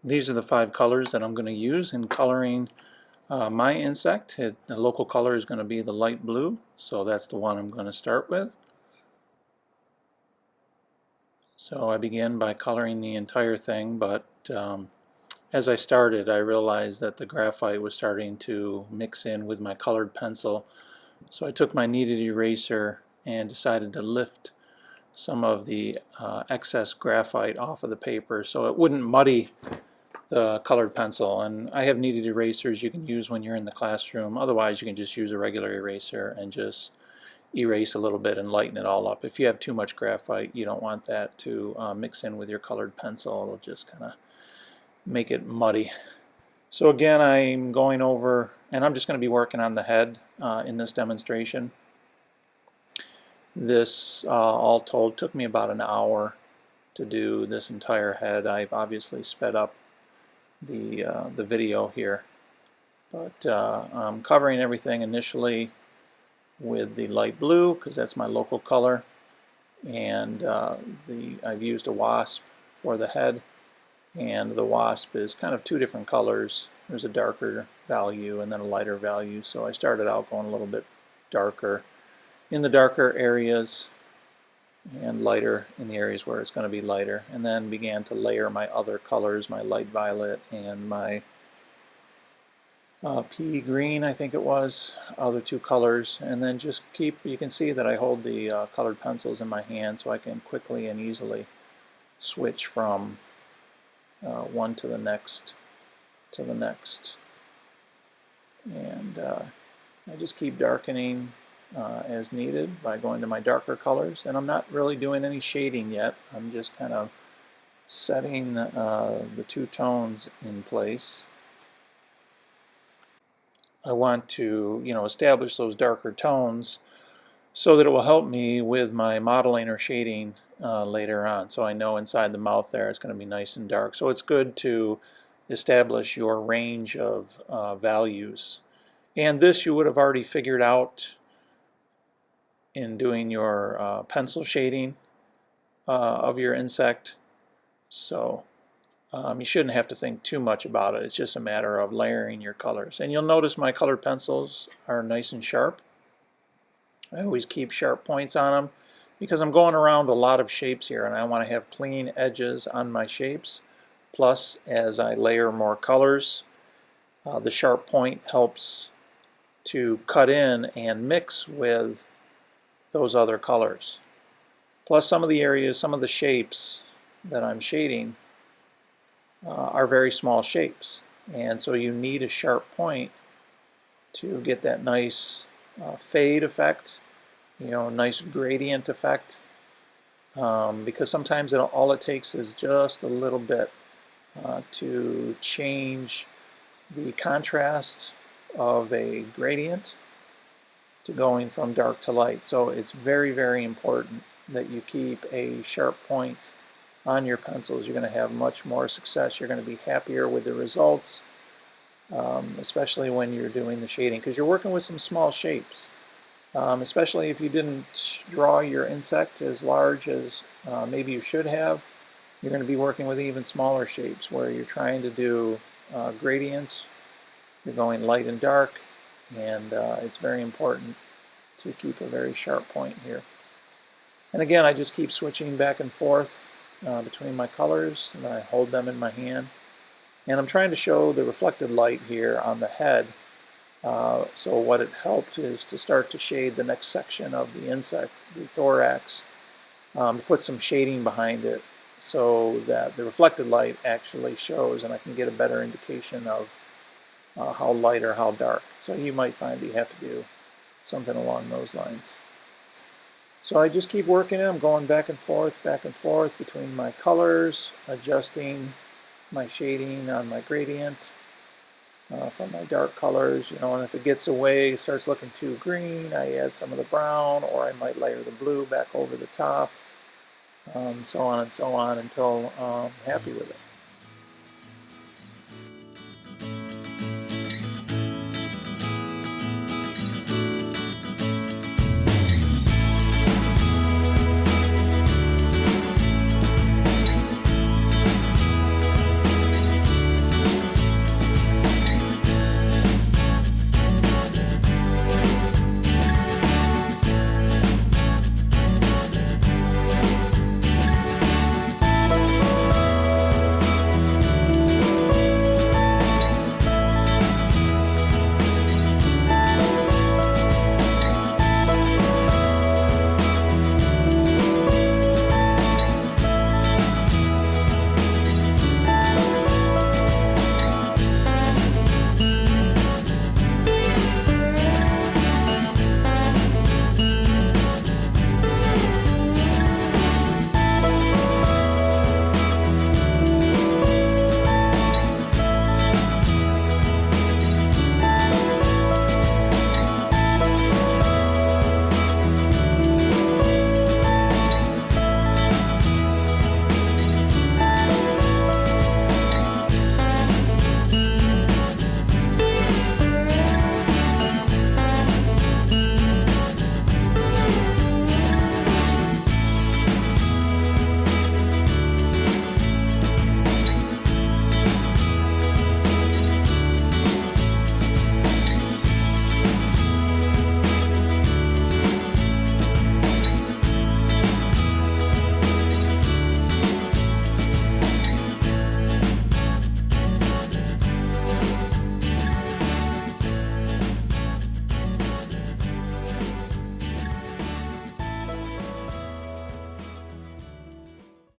These are the 5 colors that I'm going to use in coloring my insect. The local color is going to be the light blue, so that's the one I'm going to start with. So I begin by coloring the entire thing, but as I started I realized that the graphite was starting to mix in with my colored pencil. So I took my kneaded eraser and decided to lift some of the excess graphite off of the paper so it wouldn't muddy the colored pencil. And I have kneaded erasers you can use when you're in the classroom. Otherwise you can just use a regular eraser and just erase a little bit and lighten it all up. If you have too much graphite, you don't want that to mix in with your colored pencil. It'll just kind of make it muddy. So again, I'm going over, and I'm just going to be working on the head in this demonstration. This all told took me about an hour to do this entire head. I've obviously sped up the video here, but I'm covering everything initially with the light blue because that's my local color, and I've used a wasp for the head, and the wasp is kind of 2 different colors. There's a darker value and then a lighter value, so I started out going a little bit darker in the darker areas and lighter in the areas where it's going to be lighter, and then began to layer my other colors, my light violet and my pea green, I think it was, other 2 colors, and then just you can see that I hold the colored pencils in my hand so I can quickly and easily switch from one to the next and I just keep darkening as needed by going to my darker colors, and I'm not really doing any shading yet. I'm just kind of setting the 2 tones in place. I want to, establish those darker tones so that it will help me with my modeling or shading later on. So I know inside the mouth there it's going to be nice and dark. So it's good to establish your range of values. And this you would have already figured out in doing your pencil shading of your insect. So you shouldn't have to think too much about it. It's just a matter of layering your colors. And you'll notice my colored pencils are nice and sharp. I always keep sharp points on them because I'm going around a lot of shapes here and I want to have clean edges on my shapes. Plus, as I layer more colors, the sharp point helps to cut in and mix with those other colors. Plus, some of the areas, some of the shapes that I'm shading are very small shapes, and so you need a sharp point to get that nice fade effect, nice gradient effect, because sometimes all it takes is just a little bit to change the contrast of a gradient to going from dark to light. So it's very, very important that you keep a sharp point on your pencils. You're going to have much more success. You're going to be happier with the results, especially when you're doing the shading, because you're working with some small shapes. Especially if you didn't draw your insect as large as maybe you should have, you're going to be working with even smaller shapes where you're trying to do gradients. You're going light and dark, and it's very important to keep a very sharp point here. And again, I just keep switching back and forth between my colors, and then I hold them in my hand. And I'm trying to show the reflected light here on the head. So what it helped is to start to shade the next section of the insect, the thorax, to put some shading behind it so that the reflected light actually shows and I can get a better indication of how light or how dark. So you might find that you have to do something along those lines. So I just keep working it. I'm going back and forth between my colors, adjusting my shading on my gradient from my dark colors, and if it gets away, starts looking too green, I add some of the brown, or I might layer the blue back over the top, so on and so on until I'm happy with it.